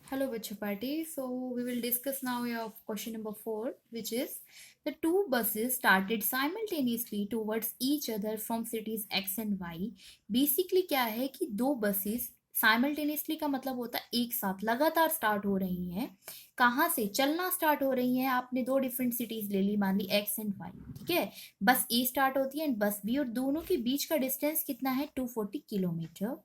Hello, Bacha Party. So we will discuss now your question number 4, which is the two buses started simultaneously towards each other from cities X and Y. Basically क्या है कि दो buses simultaneously का मतलब होता है एक साथ लगातार स्टार्ट हो रही हैं। कहाँ से चलना स्टार्ट हो रही हैं? आपने दो डिफरेंट सिटीज ले ली, मान ली एक्स एंड वाई, ठीक है। बस ए स्टार्ट होती है एंड बस बी, और दोनों के बीच का डिस्टेंस कितना है? 240 किलोमीटर।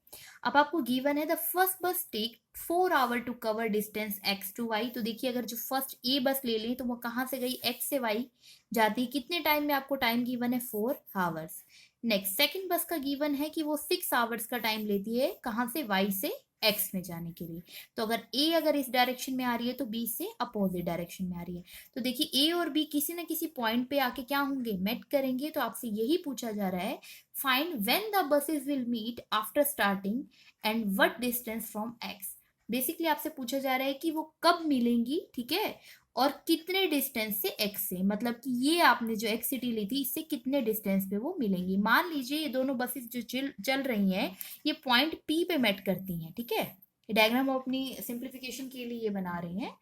अब आपको गिवन है the first bus take 4 hour to cover distance X to Y. तो देखिए, अगर जो फर्स्ट ए बस ले लें तो वो कहाँ से गई? एक्स से वाई जाती है। कितने टाइम में? आपको टाइम गिवन है 4 आवर्स। नेक्स्ट सेकंड बस का गिवन है कि वो 6 आवर्स का टाइम लेती है, कहाँ से? वाई से एक्स में जाने के लिए। तो अगर इस डायरेक्शन में आ रही है तो बी से अपोजिट डायरेक्शन में आ रही है। तो देखिए, ए और बी किसी ना किसी पॉइंट पे आके क्या होंगे? मेट करेंगे। तो आपसे यही पूछा जा रहा है, find when the buses will meet after starting and what distance from X. Basically आपसे पूछा जा रहा है कि वो कब मिलेंगी, ठीक है, और कितने डिस्टेंस से एक्स से, मतलब कि ये आपने जो एक्स सिटी ली थी इससे कितने डिस्टेंस पे वो मिलेंगी। मान लीजिए ये दोनों बसेस जो चल रही हैं ये पॉइंट पी पे मेट करती हैं, ठीक है। ये डायग्राम हम अपनी सिंप्लीफिकेशन के लिए ये बना रहे हैं,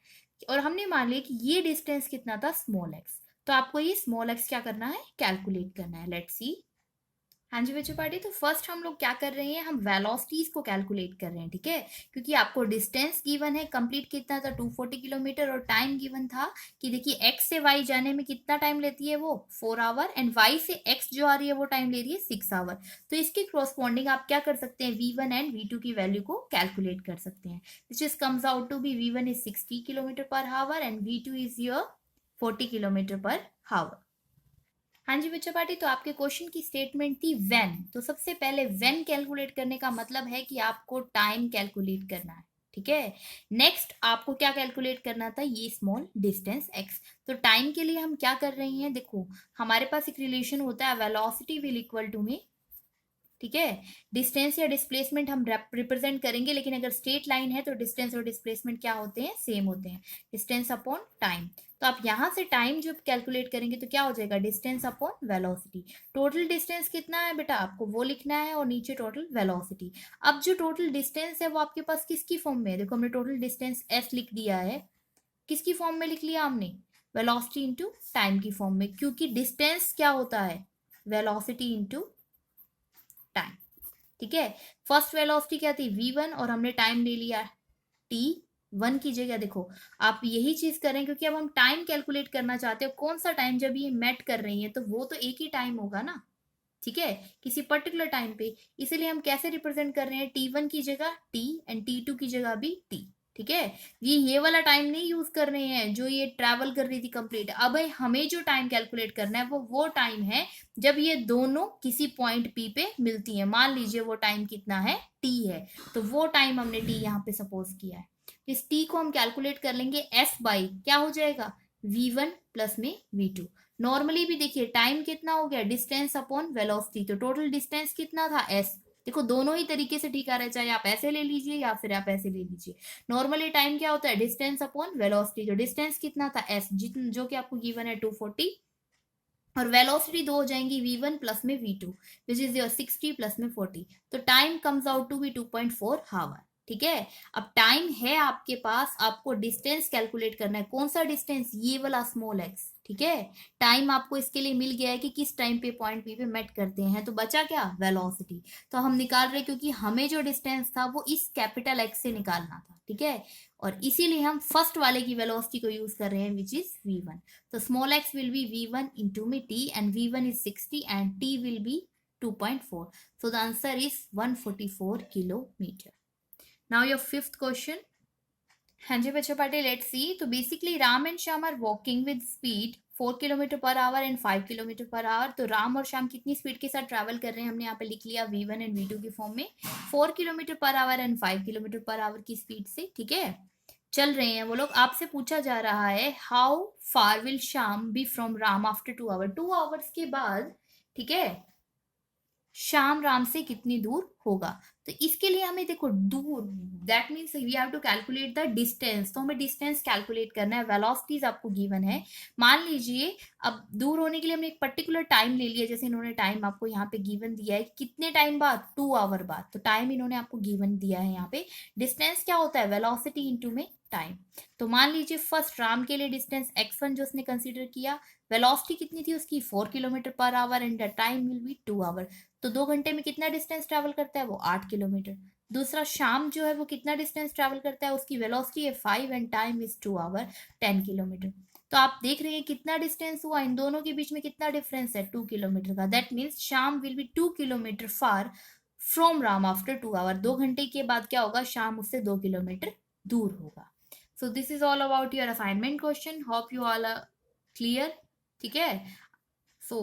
और हमने मान लिया कि ये डिस्टेंस कितना था? Small x. तो आपको ये स्मॉल एक्स क्या करना है? कैलकुलेट करना है। Let's see. हाँ जी बच्चों पार्टी, तो फर्स्ट हम लोग क्या कर रहे हैं? हम वेलोसिटीज को कैलकुलेट कर रहे हैं, ठीक है। क्योंकि आपको डिस्टेंस गिवन है कंप्लीट कितना था? 240 किलोमीटर। और टाइम गिवन था कि देखिए एक्स से वाई जाने में कितना टाइम लेती है वो? 4 आवर। एंड वाई से एक्स जो आ रही है वो टाइम ले रही है 6 आवर। तो इसके क्रॉसपॉन्डिंग आप क्या कर सकते हैं? V1 एंड V2 की वैल्यू को कैलकुलेट कर सकते हैं, which is comes out to be V1 is 60 kilometre per hour and V2 is your 40 kilometre per hour. हाँ जी बच्चा पार्टी, तो आपके क्वेश्चन की स्टेटमेंट थी व्हेन। तो सबसे पहले व्हेन कैलकुलेट करने का मतलब है कि आपको टाइम कैलकुलेट करना है, ठीक है। नेक्स्ट आपको क्या कैलकुलेट करना था? ये स्मॉल डिस्टेंस एक्स। तो टाइम के लिए हम क्या कर रहे हैं? देखो, हमारे पास एक रिलेशन होता है, वेलोसिटी विल इक्वल टू में, ठीक है, डिस्टेंस या डिस्प्लेसमेंट हम रिप्रेजेंट करेंगे, लेकिन अगर स्ट्रेट लाइन है तो डिस्टेंस और डिस्प्लेसमेंट क्या होते हैं? सेम होते हैं, डिस्टेंस अपॉन टाइम। तो आप यहां से टाइम जो कैलकुलेट करेंगे तो क्या हो जाएगा? Distance upon velocity. Total distance कितना है बेटा? आपको वो लिखना है, और नीचे टोटल वेलोसिटी। अब जो टोटल डिस्टेंस है वो आपके पास किसकी फॉर्म में है? देखो, हमने टोटल डिस्टेंस एस लिख दिया है। किसकी फॉर्म में लिख लिया हमने? वेलोसिटी इंटू टाइम की फॉर्म में, क्योंकि डिस्टेंस क्या होता है? वेलोसिटी इंटू टाइम, ठीक है। फर्स्ट वेलोसिटी क्या थी? V1, और हमने टाइम ले लिया T1 की जगह। देखो, आप यही चीज करें, क्योंकि अब हम टाइम कैलकुलेट करना चाहते हो। कौन सा टाइम? जब ये मेट कर रही है तो वो तो एक ही टाइम होगा ना, ठीक है, किसी पर्टिकुलर टाइम पे। इसीलिए हम कैसे रिप्रेजेंट कर रहे हैं? T1 की जगह T एंड T2 की जगह भी T, ठीक है। ये वाला टाइम नहीं यूज कर रहे हैं जो ये ट्रैवल कर रही थी कंप्लीट। अब हमें जो टाइम कैलकुलेट करना है वो टाइम है जब ये दोनों किसी पॉइंट P पे मिलती हैं। मान लीजिए वो टाइम कितना है? T है। तो वो टाइम हमने T यहाँ पे सपोज किया है। इस T को हम कैलकुलेट कर लेंगे S बाई क्या हो जाएगा? V1 प्लस में V2। नॉर्मली भी देखिए टाइम कितना हो गया? Distance upon velocity. तो टोटल डिस्टेंस कितना था? एस। देखो, दोनों ही तरीके से ठीक आ रहा है, चाहे आप ऐसे ले लीजिए या फिर आप ऐसे ले लीजिए। नॉर्मली टाइम क्या होता है? Distance upon velocity. तो डिस्टेंस कितना था? एस, जो कि आपको गिवन है 240, और वेलोसिटी दो हो जाएंगी V1 प्लस में V2, which is your 60 plus में 40। तो time comes out to be 2.4 hour, ठीक है। अब टाइम है आपके पास, आपको डिस्टेंस कैलकुलेट करना है। कौन सा डिस्टेंस? ये वाला स्मॉल एक्स, ठीक है। टाइम आपको इसके लिए मिल गया है कि किस टाइम पे पॉइंट पी पे मेट करते हैं। तो बचा क्या? वेलोसिटी। तो हम निकाल रहे क्योंकि हमें जो डिस्टेंस था वो इस कैपिटल एक्स से निकालना था, ठीक है। और इसीलिए हम फर्स्ट वाले की वेलोसिटी को यूज कर रहे हैं, which is V1। So small x will be V1 into me t, and V1 is 60 and t will be 2.4. So the answer is 144 kilometer. Now your fifth question. हाँ जी बच्चों party, let's see. तो basically Ram and Shyam are walking with speed 4 kilometre per hour and 5 kilometre per hour. तो राम और श्याम कितनी speed के साथ travel कर रहे हैं? हमने यहाँ पे लिख लिया V1 एंड V2 की फॉर्म में, 4 kilometre per hour and 5 kilometre per our की स्पीड से, ठीक है, चल रहे हैं वो लोग। आपसे पूछा जा रहा है how far will Shyam be from Ram after 2 hour. 2 hours के बाद, ठीक है, श्याम राम से कितनी दूर होगा। तो तो इसके लिए हमें देखो दूर, that means we have to calculate the distance, तो हमें डिस्टेंस कैलकुलेट करना है, वेलोसिटीज आपको गिवन है। मान लीजिए अब दूर होने के लिए हमने एक पर्टिकुलर टाइम ले लिया, जैसे इन्होंने टाइम आपको यहाँ पे गिवन दिया है, कितने टाइम बाद, 2 आवर बाद, तो टाइम इन्होंने आपको गिवन दिया है यहाँ पे। डिस्टेंस क्या होता है, वेलोसिटी इनटू में टाइम। तो मान लीजिए फर्स्ट राम के लिए डिस्टेंस x1 जो उसने कंसीडर किया, वेलोसिटी कितनी थी उसकी, 4 kilometre per hour, and the time will be 2 hour. तो 2 घंटे में कितना डिस्टेंस ट्रेवल करता है वो, 8 किलोमीटर। दूसरा शाम जो है वो कितना डिस्टेंस ट्रेवल करता है, उसकी वेलोसिटी है 5 and time is 2 hour, 10 kilometre. तो आप देख रहे हैं कितना डिस्टेंस हुआ, इन दोनों के बीच में कितना डिफरेंस है, 2 किलोमीटर का। That means Shyam will be 2 kilometre far from Ram after 2 hour. 2 घंटे के बाद क्या होगा, शाम उससे 2 किलोमीटर दूर होगा। So this is all about your assignment question, hope you all are clear. ठीक है, सो